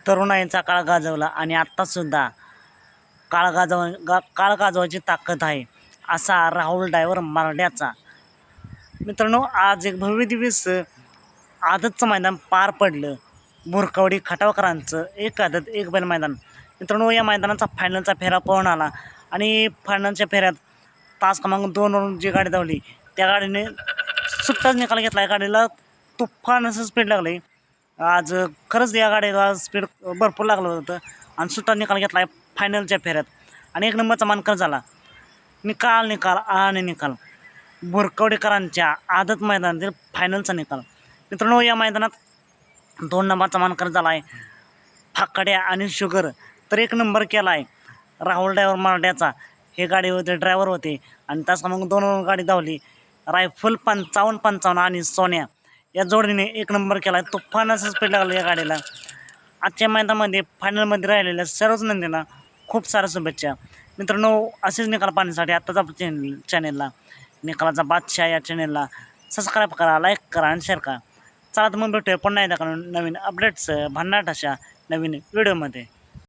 तरुणाईचा काळ गाजवला आणि आत्तासुद्धा काळ गाजवायची ताकद आहे असा राहुल ड्रायव्हर मराठ्याचा. मित्रांनो, आज एक भव्यदिव्य आदतचं मैदान पार पडलं. भुरकवडी खटावकरांचं एक आदत एक बैल मैदान. मित्रांनो, या मैदानाचा फायनलचा फेरा पळून आला आणि फायनलच्या फेऱ्यात तास क्रमांक 2वरून जी गाडी धावली त्या गाडीने सुट्टाच निकाल घेतला. या गाडीला तुफान असं स्पीड लागलं. आज खरंच या गाडीला स्पीड भरपूर लागलं होतं आणि सुट्टा निकाल घेतला आहे फायनलच्या फेऱ्यात आणि एक नंबरचा मानकर झाला. निकाल आणि निकाल भुरकवडेकरांच्या आदत मैदानातील फायनलचा निकाल. मित्रांनो, या मैदानात 2 नंबरचा मानकर झाला आहे फाकड्या आणि शुगर. तर 1 नंबर केला आहे राहुल ड्रायव्हर मराठ्याचा. हे गाडी होते, ड्रायव्हर होते आणि तास क्रमांक 2वरून गाडी धावली. रायफल 55-55 आणि सोन्या या जोडीने 1 नंबर केला आहे. तुफान असं स्पीड लागलं या गाडीला. आजच्या मैदानामध्ये फायनलमध्ये राहिलेल्या सर्वच नंदींना खूप साऱ्या शुभेच्छा. मित्रांनो, असेच निकाल पाहण्यासाठी आत्ताच आपल्या चॅनेलला निकालाचा बादशाह या चॅनेलला सबस्क्राईब करा, लाईक करा आणि शेअर करा. चला तर मग भेटूया पुन्हा एकदा नवीन अपडेट्स भन्नाट अशा नवीन व्हिडिओमध्ये.